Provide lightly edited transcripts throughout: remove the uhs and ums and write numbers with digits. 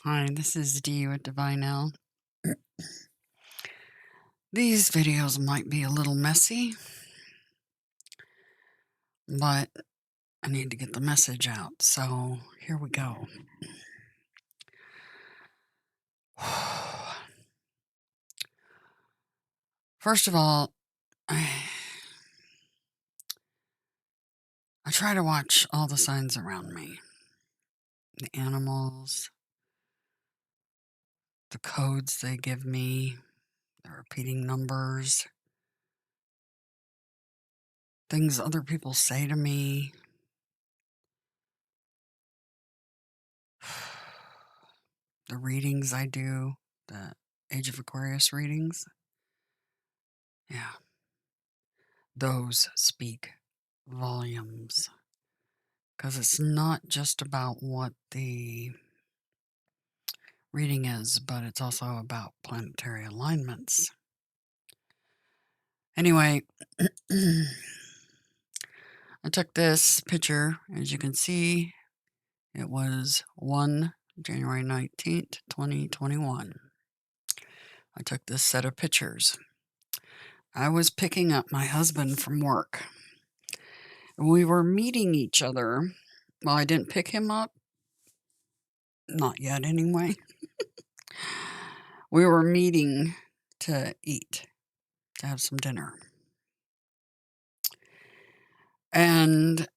Hi, this is Dee with Divine L. These videos might be a little messy, but I need to get the message out, so here we go. First of all, I try to watch all the signs around me. The animals, the codes they give me, the repeating numbers, things other people say to me. The readings I do, the Age of Aquarius readings. Yeah, those speak volumes. Because it's not just about what the reading is, but it's also about planetary alignments. Anyway, I took this picture. As you can see, it was January 19th, 2021. I took this set of pictures. I was picking up my husband from work. We were meeting each other. Well, I didn't pick him up. Not yet, anyway. We were meeting to eat, to have some dinner. And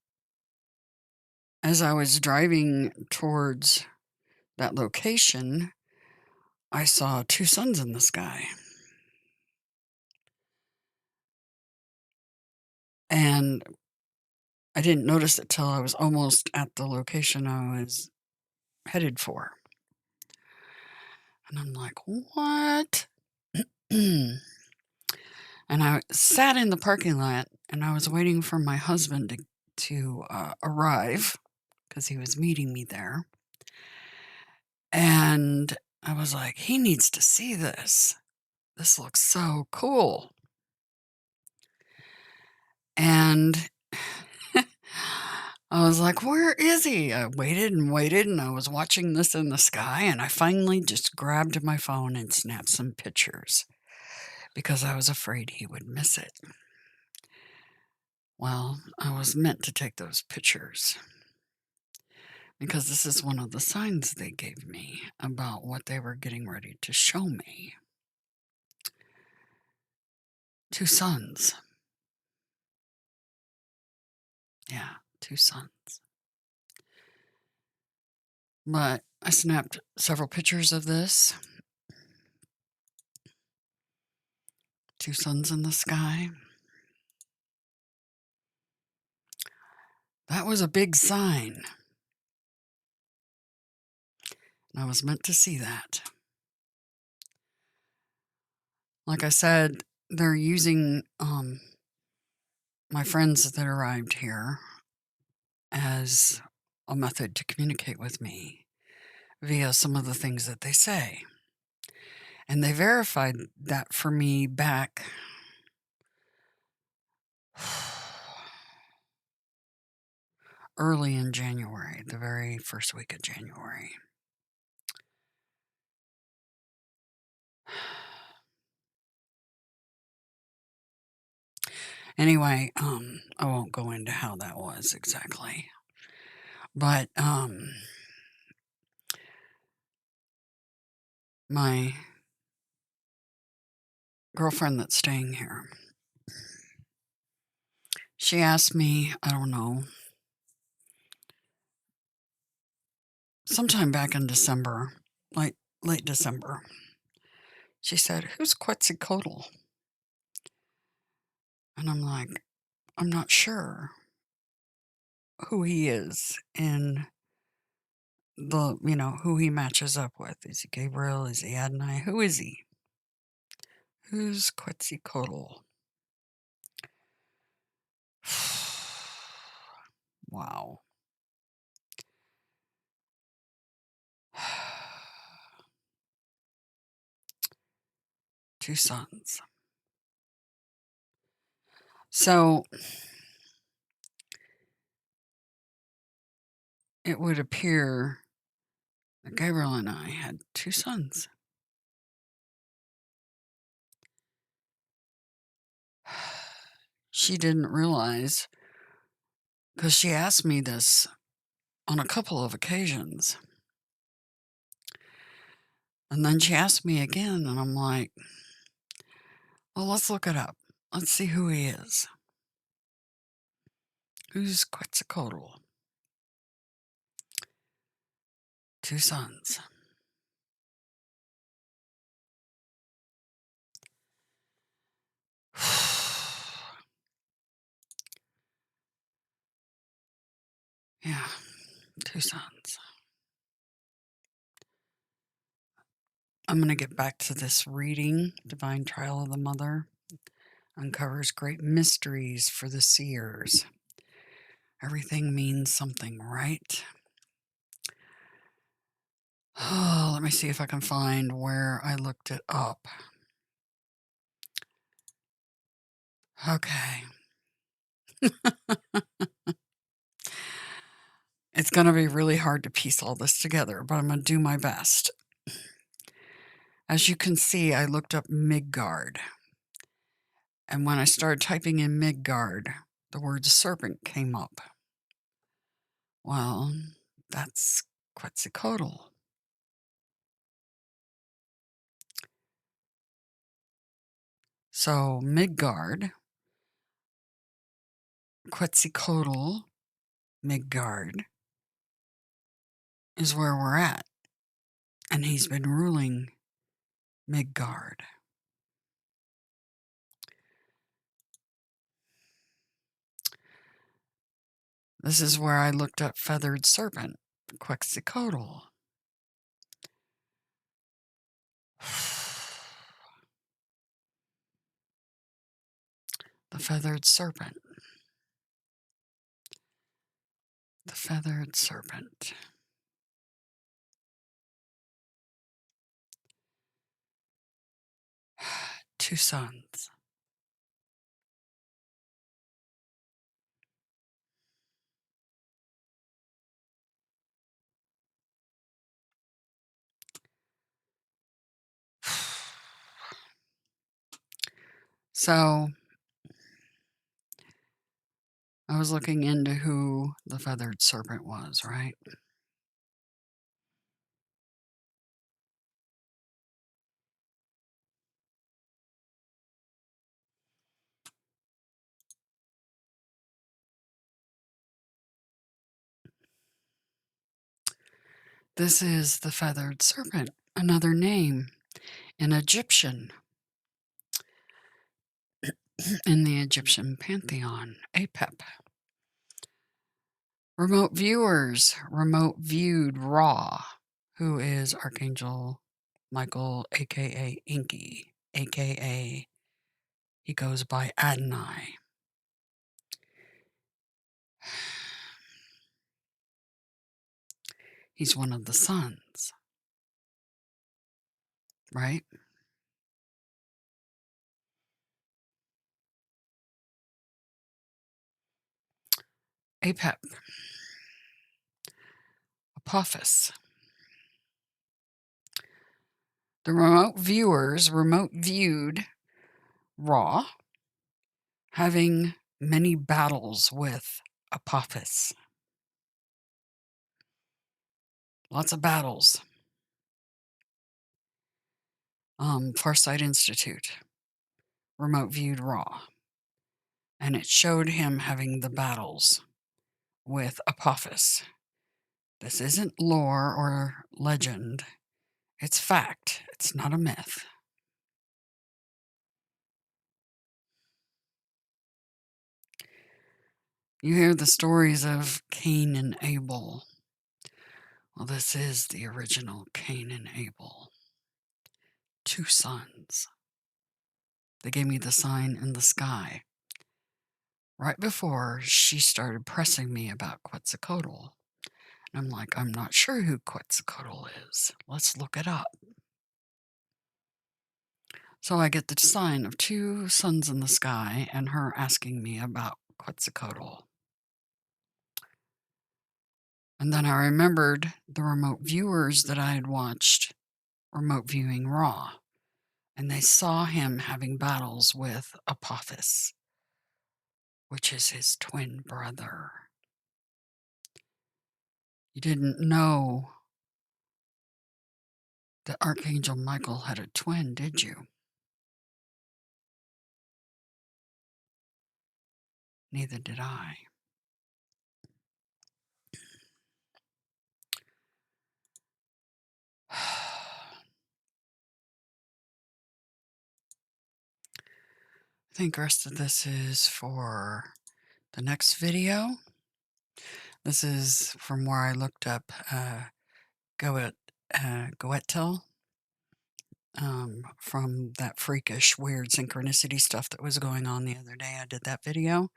as I was driving towards that location, I saw two suns in the sky. And I didn't notice it till I was almost at the location I was headed for. And I'm like, what? And I sat in the parking lot and I was waiting for my husband to arrive because he was meeting me there. And I was like, he needs to see this. This looks so cool. And I was like, where is he? I waited and waited, and I was watching this in the sky, and I finally just grabbed my phone and snapped some pictures because I was afraid he would miss it. Well, I was meant to take those pictures because this is one of the signs they gave me about what they were getting ready to show me. Two suns. Yeah, two suns. But I snapped several pictures of this. Two suns in the sky. That was a big sign. I was meant to see that. Like I said, they're using my friends that arrived here as a method to communicate with me via some of the things that they say. And they verified that for me back early in January, the very first week of January. Anyway, I won't go into how that was exactly. But my girlfriend that's staying here, she asked me, I don't know, sometime back in December, like late December, she said, "Who's Quetzalcoatl?" And I'm like, I'm not sure who he is and who he matches up with. Is he Gabriel? Is he Adonai? Who is he? Who's Quetzalcoatl? Wow. Two sons. So it would appear Gabriel and I had 2 sons. She didn't realize, because she asked me this on a couple of occasions. And then she asked me again, and I'm like, well, let's look it up. Let's see who he is. Who's Quetzalcoatl? 2 sons. Yeah, 2 sons. I'm going to get back to this reading. Divine Trial of the Mother uncovers great mysteries for the seers. Everything means something, right? Oh, let me see if I can find where I looked it up. Okay. It's going to be really hard to piece all this together, but I'm going to do my best. As you can see, I looked up Midgard. And when I started typing in Midgard, the word serpent came up. Well, that's Quetzalcoatl. So Midgard, Quetzalcoatl, Midgard is where we're at. And he's been ruling Midgard. This is where I looked up feathered serpent, Quetzalcoatl. The feathered serpent. The feathered serpent. Two sons. So I was looking into who the feathered serpent was, right? This is the feathered serpent, another name in Egyptian, in the Egyptian pantheon, Apep. Remote viewers, remote viewed Ra, who is Archangel Michael, aka Inky, aka he goes by Adonai. He's one of the sons, right? Apep, Apophis. The remote viewers remote viewed Ra having many battles with Apophis. Lots of battles. Farsight Institute remote viewed Ra, and it showed him having the battles with Apophis. This isn't lore or legend. It's fact. It's not a myth. You hear the stories of Cain and Abel. Well, this is the original Cain and Abel. 2 sons. They gave me the sign in the sky right before she started pressing me about Quetzalcoatl. And I'm like, I'm not sure who Quetzalcoatl is. Let's look it up. So I get the sign of 2 suns in the sky and her asking me about Quetzalcoatl. And then I remembered the remote viewers that I had watched remote viewing Raw, and they saw him having battles with Apophis, which is his twin brother. You didn't know that Archangel Michael had a twin, did you? Neither did I. I think the rest of this is for the next video. This is from where I looked up Goetel, from that freakish, weird synchronicity stuff that was going on the other day. I did that video.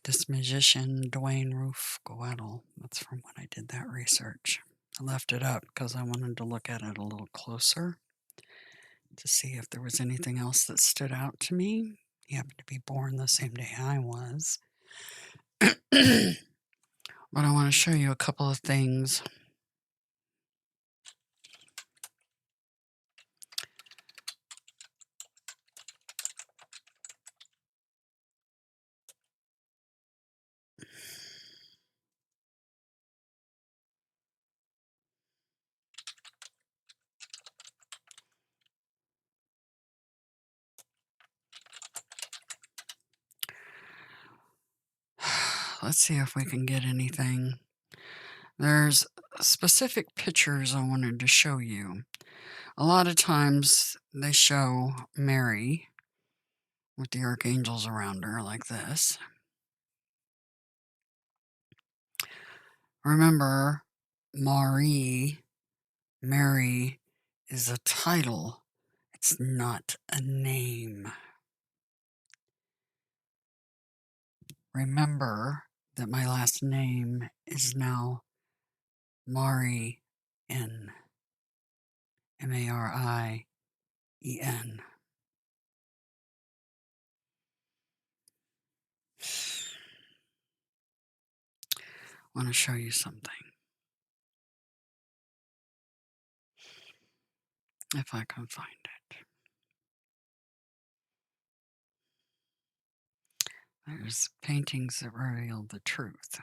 This magician, Dwayne Roof Goetel, that's from when I did that research. I left it up because I wanted to look at it a little closer to see if there was anything else that stood out to me. He happened to be born the same day I was. But I want to show you a couple of things. Let's see if we can get anything. There's specific pictures I wanted to show you. A lot of times they show Mary with the archangels around her like this. Remember, Mary is a title. It's not a name. Remember that my last name is now Marien. Marien. I want to show you something. If I can find it. There's paintings that reveal the truth.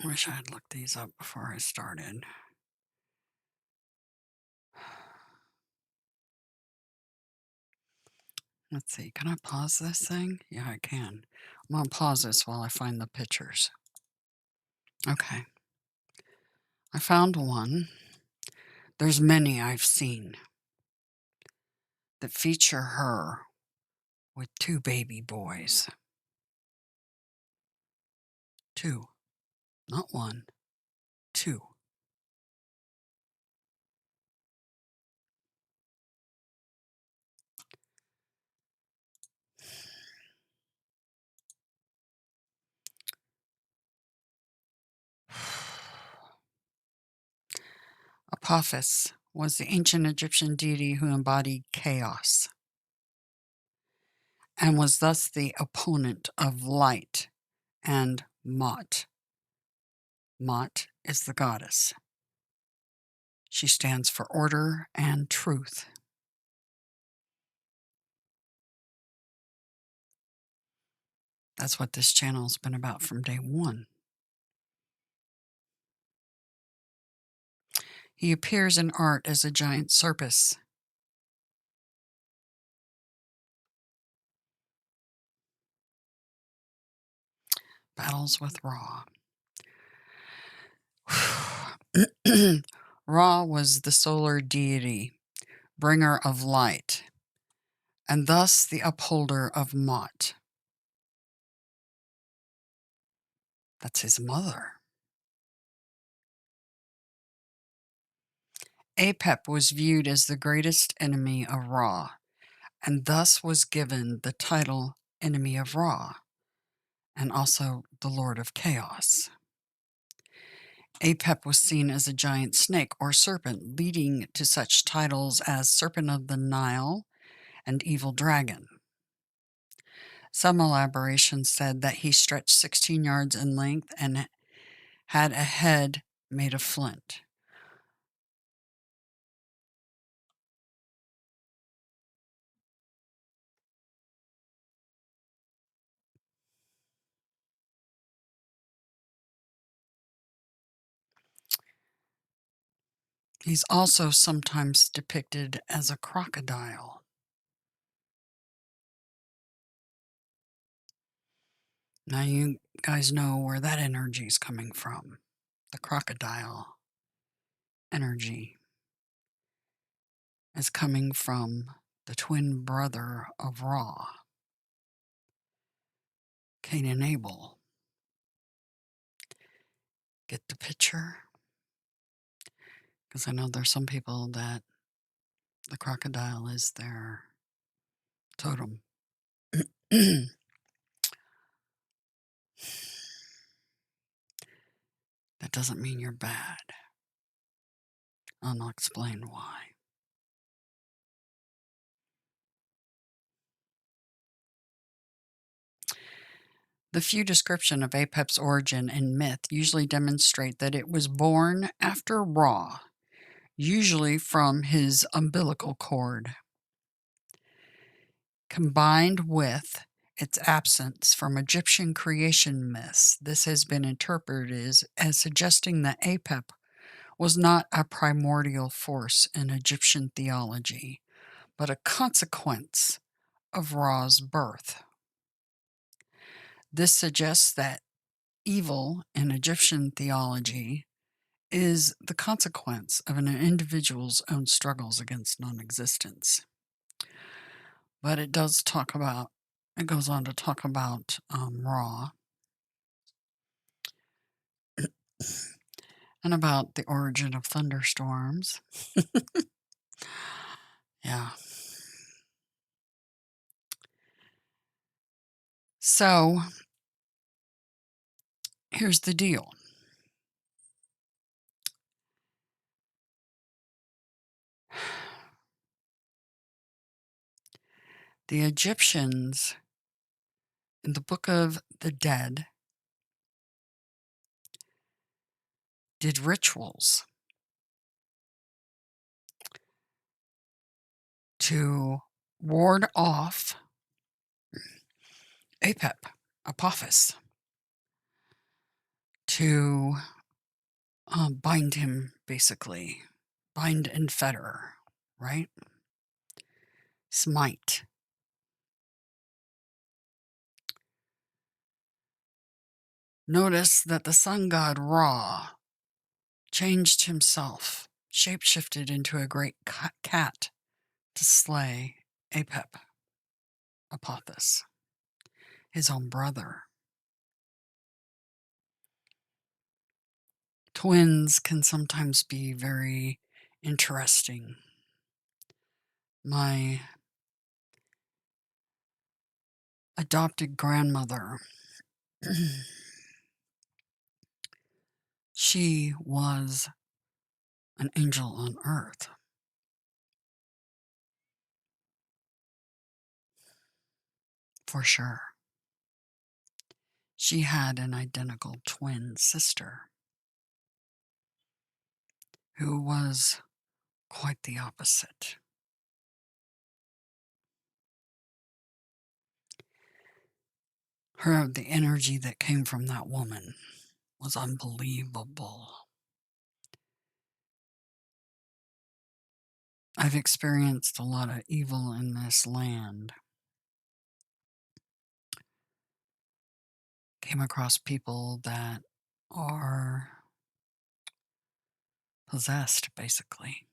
I wish I had looked these up before I started. Let's see, can I pause this thing? Yeah, I can. I'm going to pause this while I find the pictures. Okay. I found one. There's many I've seen that feature her with two baby boys. Two. Not one. Two. Apophis was the ancient Egyptian deity who embodied chaos and was thus the opponent of light and Mot. Mot is the goddess. She stands for order and truth. That's what this channel has been about from day one. He appears in art as a giant serpent. Battles with Ra. Ra was the solar deity, bringer of light, and thus the upholder of Mot. That's his mother. Apep was viewed as the greatest enemy of Ra, and thus was given the title Enemy of Ra, and also the Lord of Chaos. Apep was seen as a giant snake or serpent, leading to such titles as Serpent of the Nile and Evil Dragon. Some elaborations said that he stretched 16 yards in length and had a head made of flint. He's also sometimes depicted as a crocodile. Now, you guys know where that energy is coming from. The crocodile energy is coming from the twin brother of Ra, Cain and Abel. Get the picture? Because I know there's some people that the crocodile is their totem. That doesn't mean you're bad. I'll explain why. The few description of Apep's origin in myth usually demonstrate that it was born after Ra, usually from his umbilical cord. Combined with its absence from Egyptian creation myths, this has been interpreted as suggesting that Apep was not a primordial force in Egyptian theology, but a consequence of Ra's birth. This suggests that evil in Egyptian theology is the consequence of an individual's own struggles against non-existence. But it goes on to talk about Ra and about the origin of thunderstorms. Yeah. So, here's the deal. The Egyptians, in the Book of the Dead, did rituals to ward off Apep, Apophis, to bind him, basically. Bind and fetter, right? Smite. Notice that the sun god Ra changed himself, shapeshifted into a great cat to slay Apep, Apophis, his own brother. Twins can sometimes be very interesting. My adopted grandmother, she was an angel on earth. For sure. She had an identical twin sister who was quite the opposite. The energy that came from that woman was unbelievable. I've experienced a lot of evil in this land. Came across people that are possessed, basically.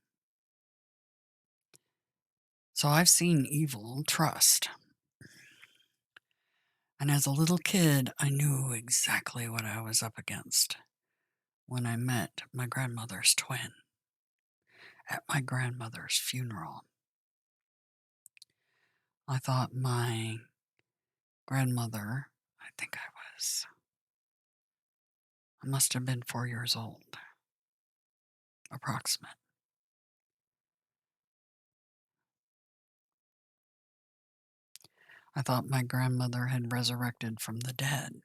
So I've seen evil trust. And as a little kid, I knew exactly what I was up against when I met my grandmother's twin at my grandmother's funeral. I thought my grandmother, I must have been 4 years old, approximate. I thought my grandmother had resurrected from the dead.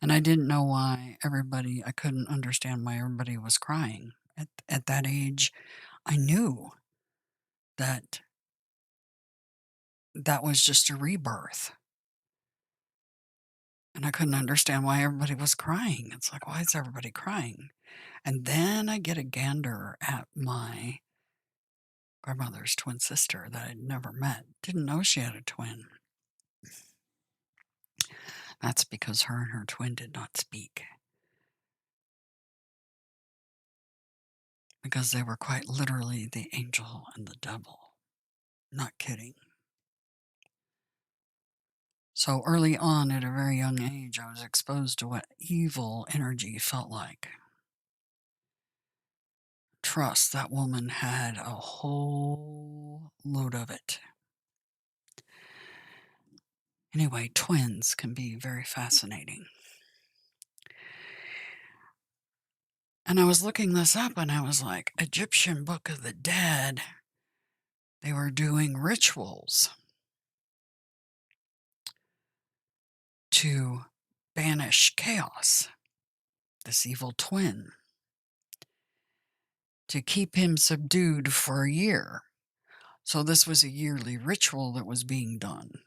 And I didn't know why I couldn't understand why everybody was crying. At that age, I knew that that was just a rebirth. And I couldn't understand why everybody was crying. It's like, why is everybody crying? And then I get a gander at my grandmother's twin sister that I'd never met. Didn't know she had a twin. That's because her and her twin did not speak. Because they were quite literally the angel and the devil. Not kidding. So early on, at a very young age, I was exposed to what evil energy felt like. Trust, that woman had a whole load of it. Anyway, twins can be very fascinating. And I was looking this up and I was like, Egyptian Book of the Dead, they were doing rituals to banish chaos, this evil twin, to keep him subdued for a year. So this was a yearly ritual that was being done.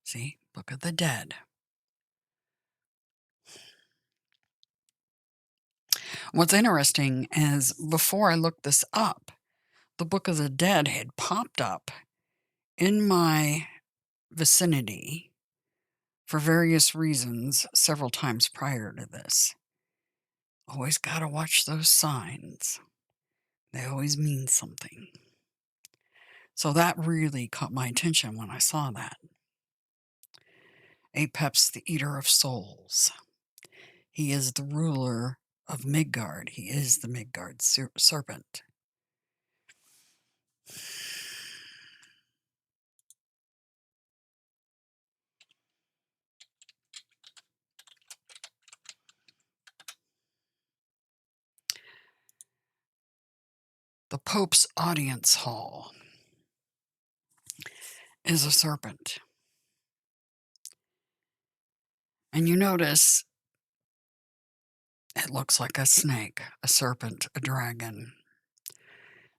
See, Book of the Dead. What's interesting is before I looked this up, the Book of the Dead had popped up in my vicinity for various reasons several times prior to this. Always got to watch those signs. They always mean something. So that really caught my attention when I saw that. Apep's the eater of souls. He is the ruler of Midgard. He is the Midgard serpent. The Pope's audience hall is a serpent. And you notice it looks like a snake, a serpent, a dragon.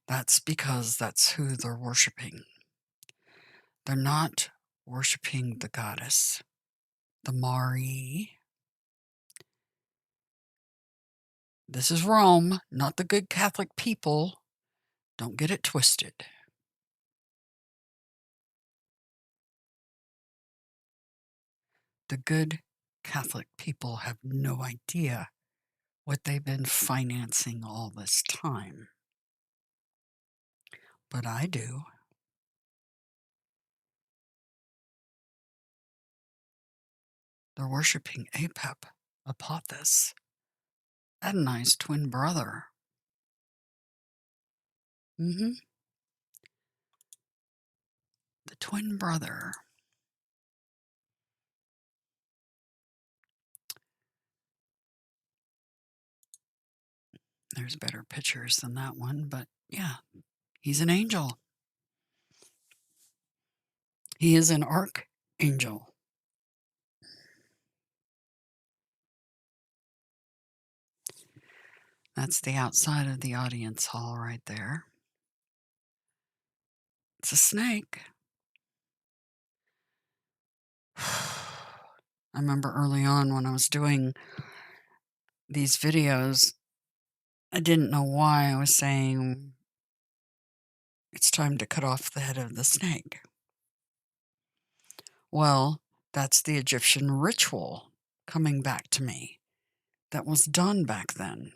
That's because that's who they're worshiping. They're not worshiping the goddess, the Mari. This is Rome, not the good Catholic people. Don't get it twisted. The good Catholic people have no idea what they've been financing all this time. But I do. They're worshiping Apep, Apophis, Adonai's twin brother. The twin brother. There's better pictures than that one, but yeah, he's an angel. He is an archangel. That's the outside of the audience hall right there. It's a snake. I remember early on when I was doing these videos, I didn't know why I was saying it's time to cut off the head of the snake. Well, that's the Egyptian ritual coming back to me that was done back then.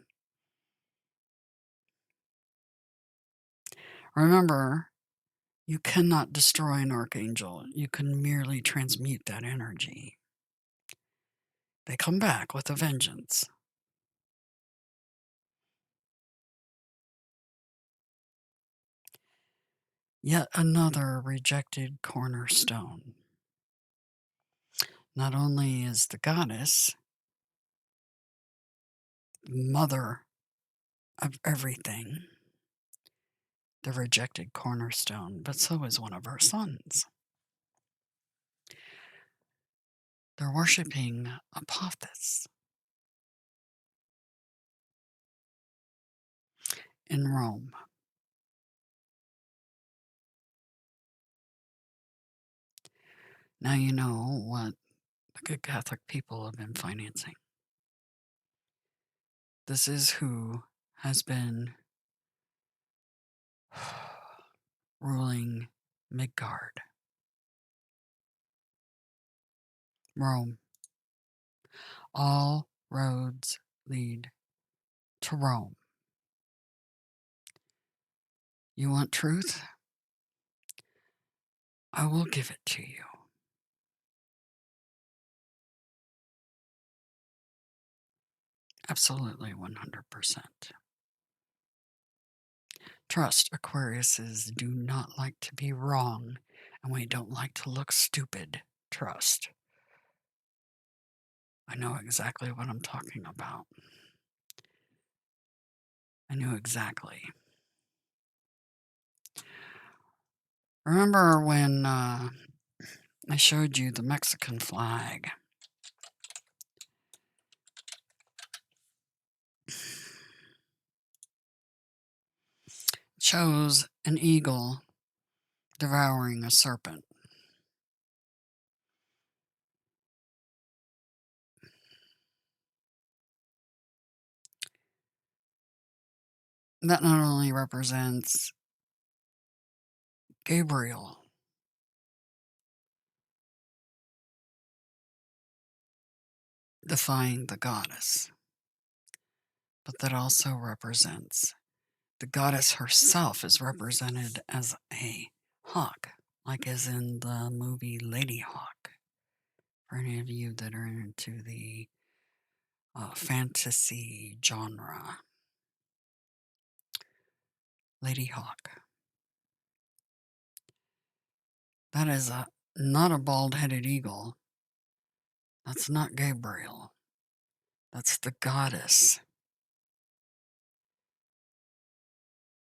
Remember, you cannot destroy an archangel. You can merely transmute that energy. They come back with a vengeance. Yet another rejected cornerstone. Not only is the goddess, mother of everything, the rejected cornerstone, but so is one of her sons. They're worshiping Apophis in Rome. Now you know what the good Catholic people have been financing. This is who has been ruling Midgard, Rome. All roads lead to Rome. You want truth? I will give it to you. Absolutely 100%. Trust, Aquariuses do not like to be wrong, and we don't like to look stupid. Trust. I know exactly what I'm talking about. I knew exactly. Remember when I showed you the Mexican flag? It shows an eagle devouring a serpent. That not only represents Gabriel, defying the goddess, but that also represents the goddess herself is represented as a hawk, like as in the movie Lady Hawk. For any of you that are into the fantasy genre, Lady Hawk. That is not a bald-headed eagle. That's not Gabriel. That's the goddess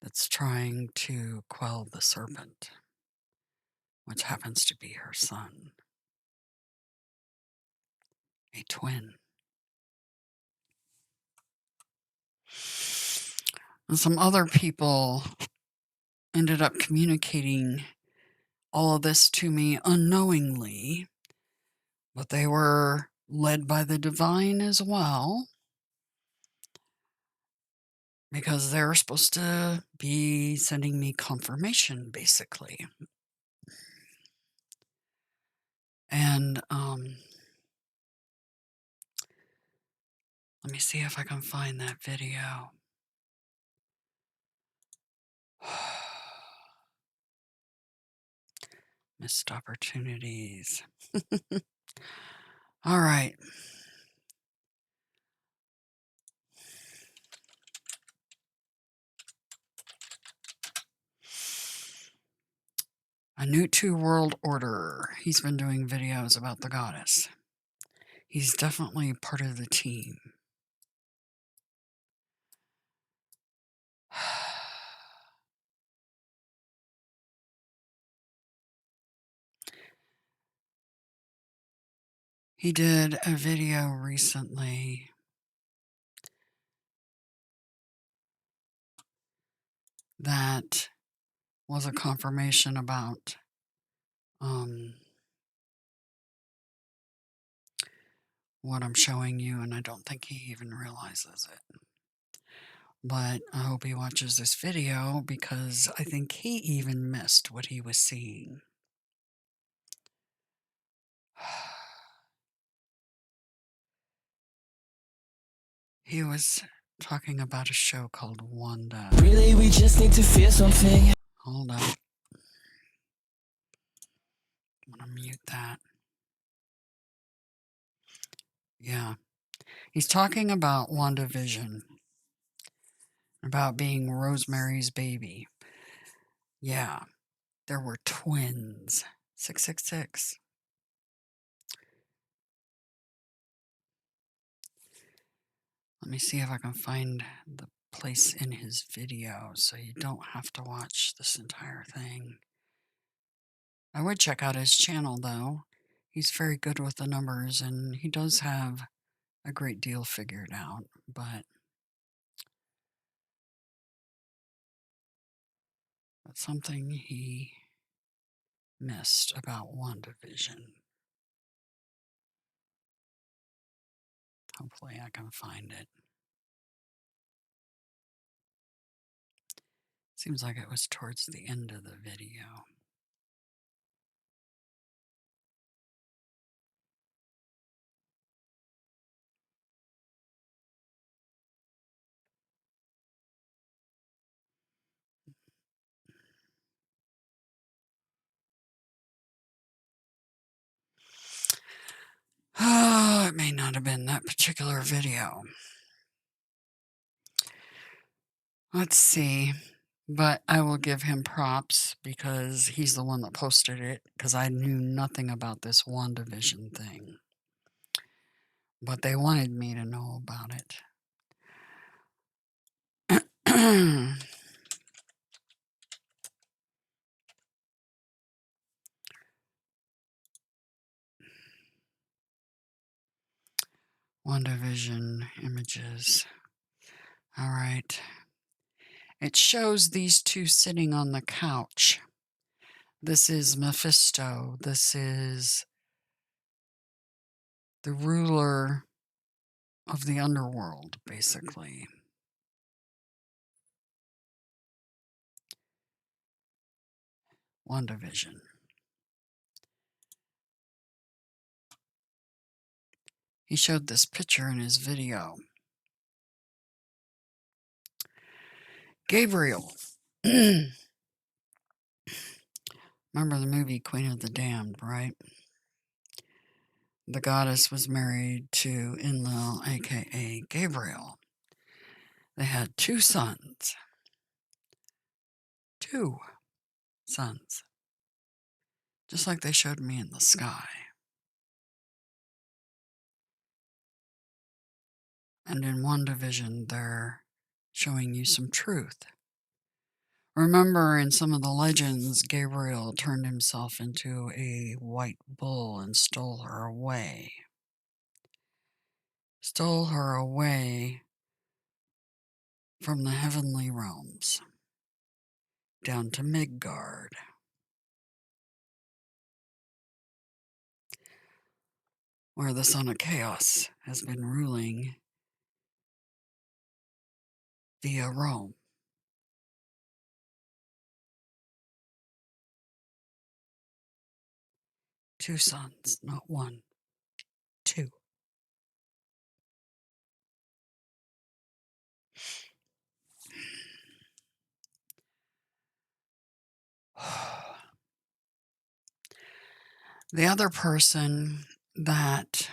that's trying to quell the serpent, which happens to be her son, a twin. And some other people ended up communicating all of this to me unknowingly, but they were led by the divine as well, because they were supposed to be sending me confirmation, basically. And let me see if I can find that video. Missed opportunities. All right. A New Two World Order. He's been doing videos about the goddess. He's definitely part of the team. He did a video recently that was a confirmation about what I'm showing you, and I don't think he even realizes it. But I hope he watches this video, because I think he even missed what he was seeing. He was talking about a show called Wanda. Really, we just need to feel something. Hold on. I'm gonna mute that. Yeah. He's talking about WandaVision, about being Rosemary's baby. Yeah. There were twins. 666. Let me see if I can find the place in his video, so you don't have to watch this entire thing. I would check out his channel, though. He's very good with the numbers, and he does have a great deal figured out, but that's something he missed about WandaVision. Hopefully I can find it. Seems like it was towards the end of the video. Oh, it may not have been that particular video. Let's see. But I will give him props because he's the one that posted it, because I knew nothing about this WandaVision thing. But they wanted me to know about it. WandaVision images. All right. It shows these two sitting on the couch. This is Mephisto. This is the ruler of the underworld, basically. WandaVision. He showed this picture in his video. Gabriel. Remember the movie Queen of the Damned, right? The goddess was married to Enlil, aka Gabriel. They had 2 sons. 2 sons. Just like they showed me in the sky. And in WandaVision, they're showing you some truth. Remember, in some of the legends, Gabriel turned himself into a white bull and stole her away. Stole her away from the heavenly realms down to Midgard. Where the son of chaos has been ruling via Rome. Two sons, not one, 2. The other person that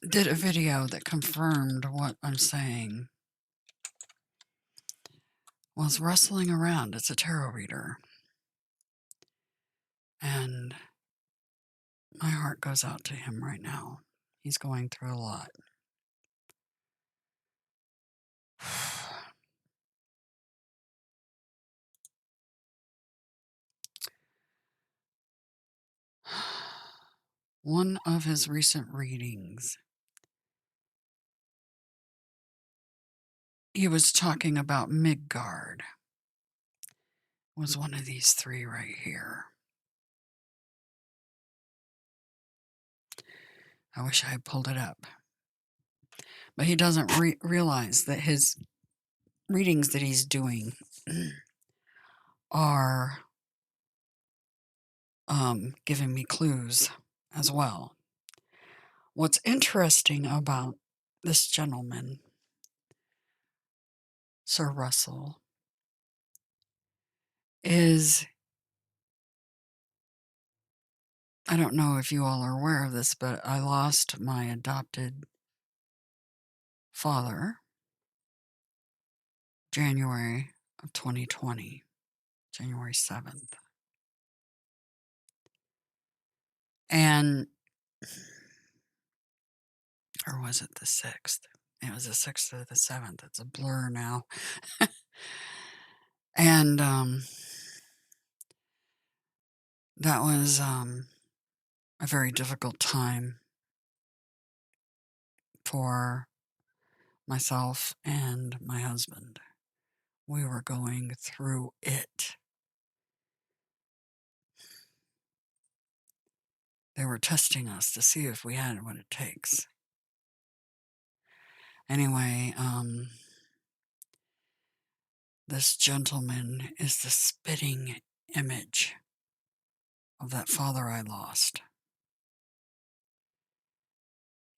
did a video that confirmed what I'm saying was wrestling around. It's a tarot reader. And my heart goes out to him right now. He's going through a lot. One of his recent readings, he was talking about Midgard. Was one of these 3 right here. I wish I had pulled it up. But he doesn't realize that his readings that he's doing are giving me clues as well. What's interesting about this gentleman, Sir Russell, is, I don't know if you all are aware of this, but I lost my adopted father January of 2020, January 7th. And, or was it the 6th? It was the 6th or the 7th. It's a blur now. And that was a very difficult time for myself and my husband. We were going through it. They were testing us to see if we had what it takes. Anyway, this gentleman is the spitting image of that father I lost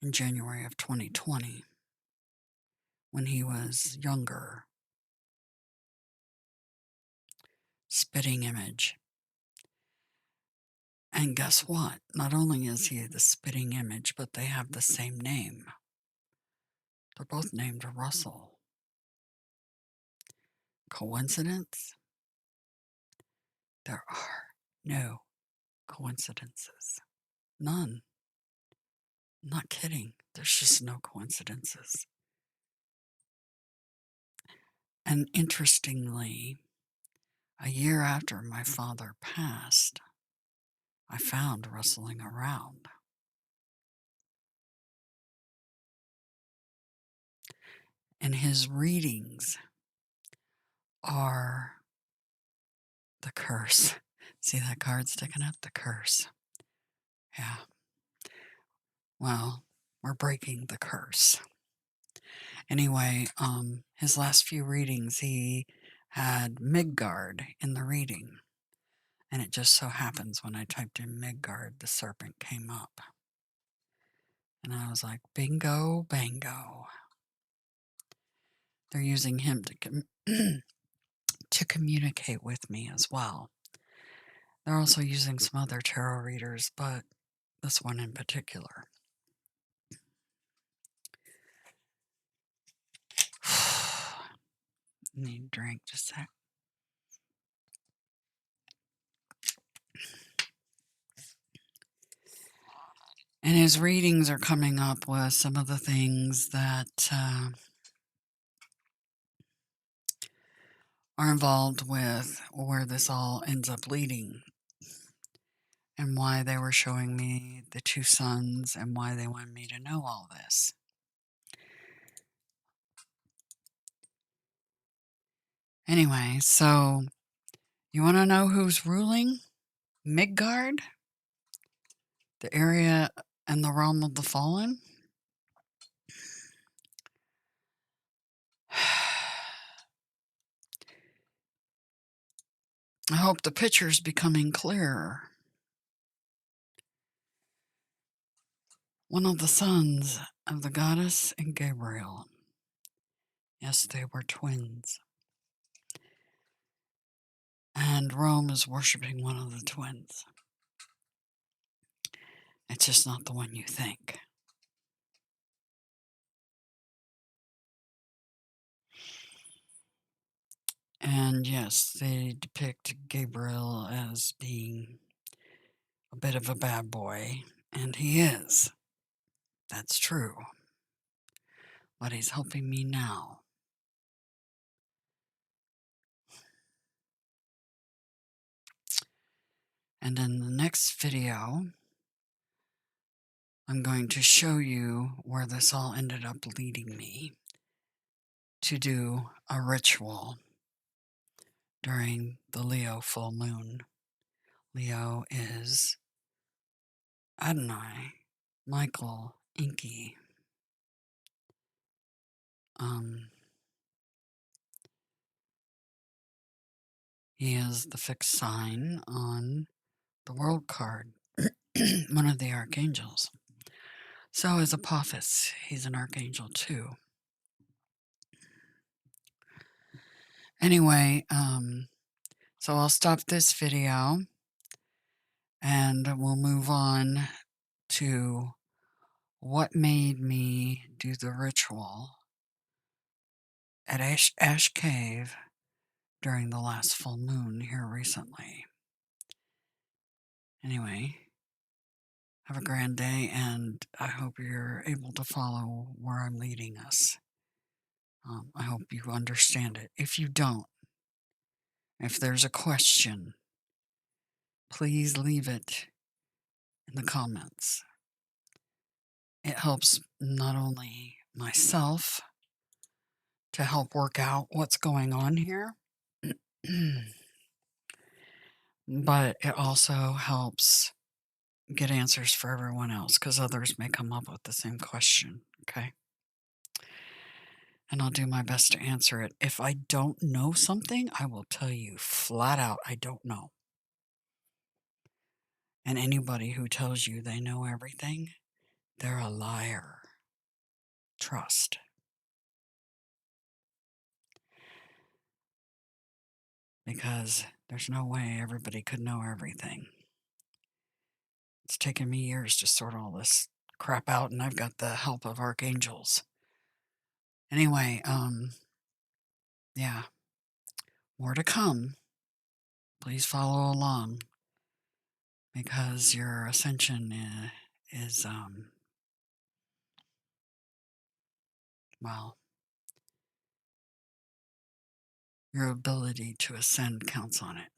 in January of 2020 when he was younger. Spitting image. And guess what? Not only is he the spitting image, but they have the same name. They're both named Russell. Coincidence? There are no coincidences. None. I'm not kidding. There's just no coincidences. And interestingly, a year after my father passed, I found rustling around. And his readings are the curse. See that card sticking up? The curse. Yeah. Well, we're breaking the curse. Anyway, his last few readings, he had Midgard in the reading. And it just so happens when I typed in Midgard, the serpent came up. And I was like, bingo, bango. They're using him to communicate with me as well. They're also using some other tarot readers, but this one in particular. Need a drink, just a sec. And his readings are coming up with some of the things that are involved with where this all ends up leading, and why they were showing me the two sons and why they wanted me to know all this. Anyway, so you want to know who's ruling Midgard? The area and the realm of the fallen? I hope the picture's becoming clearer. One of the sons of the goddess and Gabriel. Yes, they were twins. And Rome is worshiping one of the twins. It's just not the one you think. And yes, they depict Gabriel as being a bit of a bad boy, and he is. That's true. But he's helping me now. And in the next video, I'm going to show you where this all ended up leading me to do a ritual during the Leo full moon. Leo is Adonai, Michael, Inky. He is the fixed sign on the world card, one of the archangels. So is Apophis. He's an archangel too. Anyway, so I'll stop this video and we'll move on to what made me do the ritual at Ash Cave during the last full moon here recently. Anyway, Have a grand day, and I hope you're able to follow where I'm leading us. I hope you understand it. If you don't, if there's a question, please leave it in the comments. It helps not only myself to help work out what's going on here, but it also helps get answers for everyone else because others may come up with the same question. Okay. And I'll do my best to answer it. If I don't know something, I will tell you flat out I don't know. And anybody who tells you they know everything, they're a liar. Trust. Because there's no way everybody could know everything. It's taken me years to sort all this crap out, and I've got the help of archangels. Anyway, yeah, more to come. Please follow along because your ascension is well, your ability to ascend counts on it.